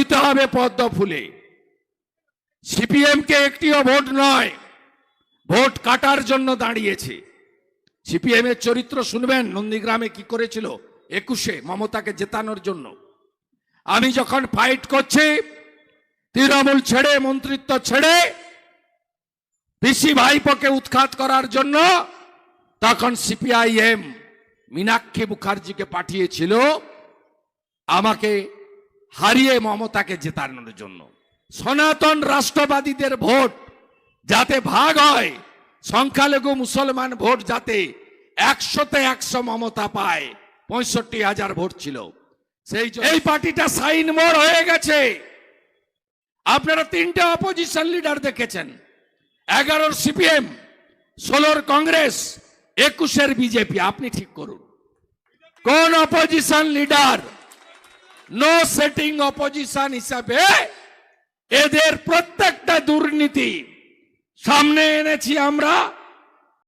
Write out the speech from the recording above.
দিতে হবে পদ্ম ফুলে। সিপিএম কে একটিও ভোট নয়, ভোট কাটার জন্য দাঁড়িয়েছে। সিপিএম এর চরিত্র শুনবেন, নন্দীগ্রামে কি করেছিল 21-এ মমতাকে জেতানোর জন্য। আমি যখন ফাইট করছি তৃণমূল ছেড়ে, মন্ত্রিত্ব ছেড়ে পিসি ভাইপোকে উৎখাত করার জন্য, তখন সিপিআইএম মীনাক্ষী মুখার্জিকে পাঠিয়েছিল আমাকে হারিয়ে মমতাকে জেতানোর জন্য। সনাতন রাষ্ট্রবাদীদের ভোট যাতে ভাগ হয়, সংখ্যালঘু মুসলমান ভোট যাতে 100-তে 100 মমতা পায়, 65,000 ভোট ছিল। এই পার্টিটা সাইন মোড় হয়ে গেছে। আপনারা 3টে অপোজিশন লিডার দেখেছেন, 11-র সিপিএম, 16-র কংগ্রেস, 21-এর বিজেপি। আপনি ঠিক করুন কোন অপোজিশন লিডার নো সেটিং অপোজিশন হিসাবে এদের প্রত্যেকটা দুর্নীতি সামনে এনেছি আমরা।